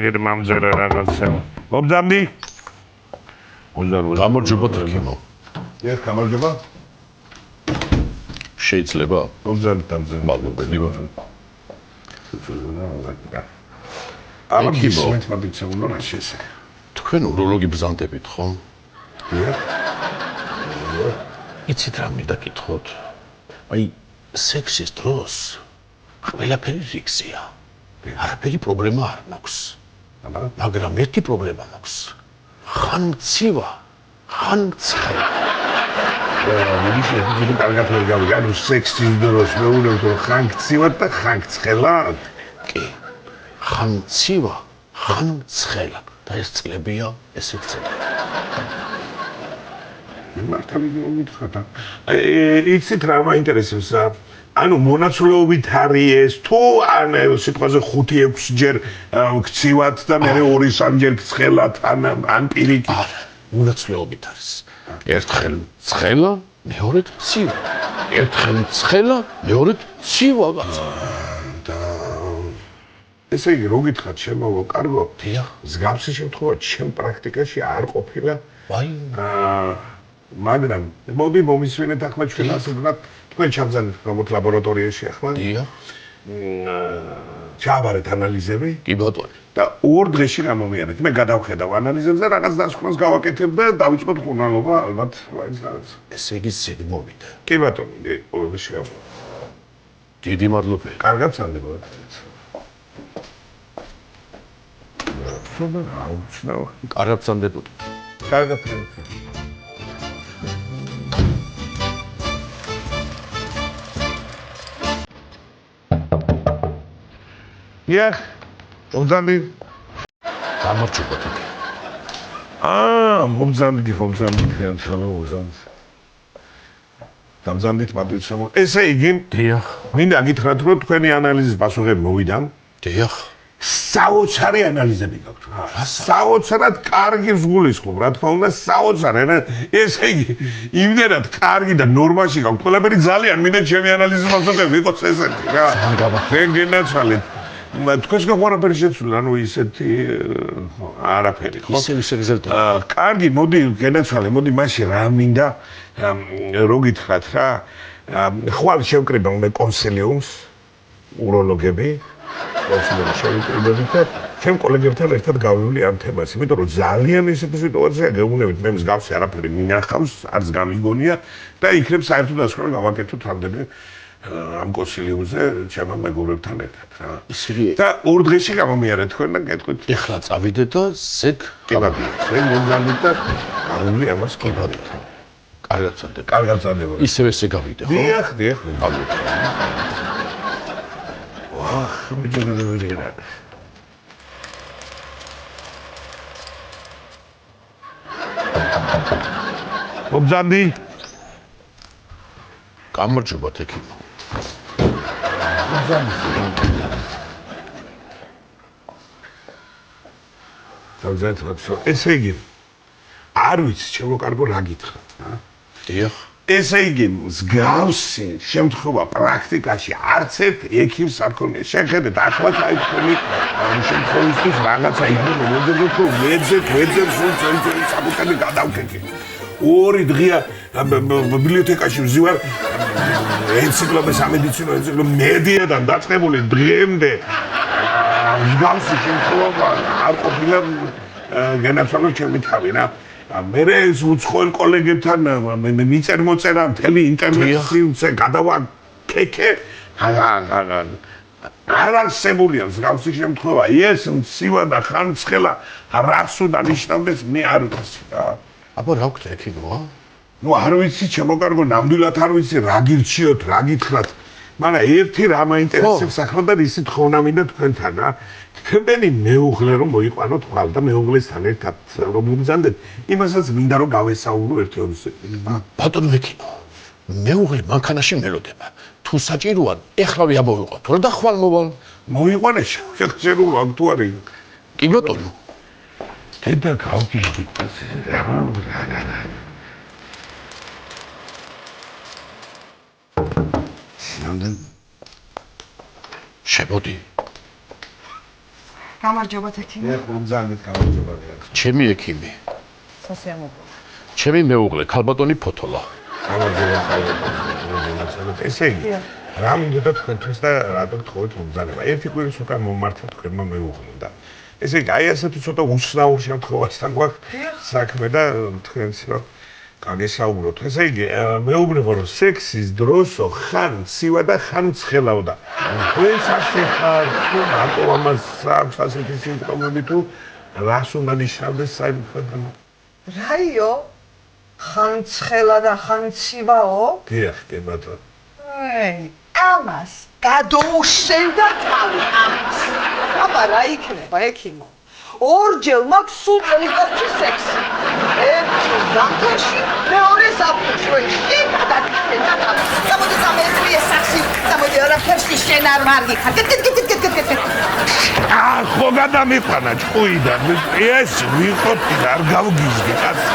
ეგერ მამძერა რაღაცა. მომძამდი? გამარჯობა თქიმო. ეს გამარჯობა? შეიძლება? მომძამდი. მადლობელი. აბა გისმენთ მაგიცა უნდა რა შეესე. თქვენ უროლოგი ბზანტებით ხო? დიახ. იცით რა მინდა გითხოთ? აი სექსის დროს ყველაფერი რიგზია. არაფერი პრობლემა არ მაქვს. მაგრამ ერთი პრობლემა მაქვს. ხან მცივა, ხან ცხელა. ვიში კარგად ვერ გავიგე, ანუ სექსის დროს მეუბნებთ რომ ხან მცივად და ხან ცხელა? კი. ხან მცივა, ხან ცხელა. და ეს წლებია, ეს იქცევა. მართალი მომითხა და იცით რა მაინტერესებს რა? ანუ მონაცვლეობით არის ეს თუ ან სიტყვაზე 5-6 ჯერ გცივად და მე 2-3 ჯერ ცხელად ან პირიქით. არა, მონაცვლეობით არის. ერთხელ ცხელა, მეორედ მცივა. ერთხელ ცხელა, მეორედ მცივა გაცა. ესე იგი რო გითხრათ შემოვო კარგო? დიახ. მსგავსი შემთხვევა ჩემ პრაქტიკაში არ ყოფილა. ვაი. მაგრამ მოდი მომისვენეთ ახლა ჩვენ ასე ვთქვათ, თქვენ ჩავზარდეთ რომოთ ლაბორატორიაში ახლა. დიახ. ჩავარეთ ანალიზები. კი ბატონო. და 2 დღეში გამომიარეთ. მე გადავხედავ ანალიზებს და რაღაც დასკვნას გავაკეთებ და დავიწყოთ ხურნალობა ალბათ მაინც რაღაც. ესე იგი ზედმოვიდა. კი ბატონო, შევა. დიდი მადლობა. კარგად სანდებოდ. აუცნაო. კარგად სანდებოდ. კარგად. იახ, მომძამდი. გამარჯობა თქი. მომძამდი, დამძამდით მადლიცემო. ესე იგი, დიახ. მინდა გითხრათ, რომ თქვენი ანალიზის პასუხები მოვიდა. დიახ. საოცარი ანალიზები გაქვთ. საოცრად კარგი გულისხმობ, რა თქმა უნდა, საოცარი. ესე იგი, იმდენად კარგი და ნორმაში გაქვთ. ყველაფერი ძალიან მინდა ჩემი ანალიზის პასუხები იყოს ესეთი რა. δεν გენაცვალეთ. თქვენს გაყარაფერი შეცვლა, ანუ ისეთი არაფერი, ხო? ისე გზელდა. კარგი, მოდი გენაცვალე, მოდი მაშინ რა მინდა რო გითხრათ რა. ხვალ შევკრიბა მე კონსილიუმს უროლოგები. ჩემ კოლეგებთან ერთად გავივლი ამ თემას, იმიტომ რომ ძალიან ისეთი სიტუაცია გეუბნებით, მე მსგავსი არაფერი მინახავს, არც გამიგონია და იქნებ საერთოდ ასკროლ გავაკეთოთ რამდენი ამ კონსილიუმზე ჩემ მეგობრებთან ერთად რა. და 2 დღეში გამომიარეთ თქვენ და გეტყვით. ეხლა წავიდეთ და ზეგ მე მომგანით და გავივლი ამას კიბადით. კარგად სანდებოდ. კარგად სანდებოდ. ისევ ესე გავიდე, ხო? დიახ. მადლობა. მომძამდი. გამარჯობა თქი. ესე იგი, არ ვიცი, ჩემო კარგო რა გითხრათ, დიახ. ესე იგი, მსგავსი შემთხვევა პრაქტიკაში არც ერთ ექიმს არ ქონია. შეხედეთ, ახლა აი თქვენი შემთხვევისთვის რაღაცა იქნება, მოგეძებთ, რომ ვეძებ სულ წელი საკუთარი გადავკეთე. 2 დღეა ბიბლიოთეკაში ვზივარ ენციკლოპედია სამედიცინო ენციკლოპედია მედიადან დაწყებული დღემდე მსგავსი შემთხვევა არ ყოფილა განაცვალო ჩემი თავი რა. მე ეს უცხოელ კოლეგებთან მიწერ მოწერა მთელი ინტერნეტში გადავაკეთე. არ არსებულია მსგავსი შემთხვევა. ეს მცივა და ხან ცხელა რას უნდა ნიშნავდეს მე არ ვიცი რა. აბა რა გქნა ექიმო? ნუ არ ვიცი ჩემო კარგო, ნამდვილად არ ვიცი რა გირჩიოთ, რა გითხრათ. მაგრამ ერთი რა მაინტერესებს ახლა და ისიც ხოვნა მინდა თქვენთან რა. თქვენი მეუღლე რომ მოიყვანოთ ხვალ და მეუღლესთან ერთად რომ მომძანდეთ, იმასაც მინდა რომ გავესაუბრო ერთეულს. ბატონო ექიმო, მეუღლე მანქანაში მელოდება. თუ საჭიროა, ეხლავე ამოვიყოთ, რა და ხვალ მოვალ. მოიყვანე შეხედულო აქ თუ არის. კი ბატონო. დედა გავგიჟდი. შემოდი. გამარჯობა ექიმი. ძალიან გამარჯობა. ჩემი ექიმი, სასიამოვნო. ჩემი მეუღლე, ქალბატონი ფოთოლა. ესე იგი, რა მინდოდა თქვენთვის და რატომ თხოვეთ მომზადება? ერთი კვირის უკან მომმართეთ თქვენმა მეუღლემ და ესე იგი, აი ასეთი ცოტა უცნაურ შემთხვევასთან გვაქვს საქმე და თქვენც რომ გაგესაუბროთ. ესე იგი, მეუბნება რომ სექსის დროსო ხან ცივა და ხან ცხელავდა. თქვენ სახე ხარ, თუ მარტო ამას აქვს ასეთი სიმპტომები თუ რას უნდა ნიშნავდეს საერთოდ? რაიო? ხან ცხელა და ხან ცივაო? დიახ, კი ბატონო. ამას გადოუშენდა თავი ამას. აბა რა იქნება ექიმო? ორჯერ მაქვს სულ წელიწადში სექსი. ერთი ზამთარში, მეორე ზაფხულში. და გამოდი გამეწვიე საქსი. გამოდი არაფერში შენ არ მარგიხარ. ხო გადამიყვანა ჭუიდან. ეს ვიყოთ და არ გავგიჟდი კაცი.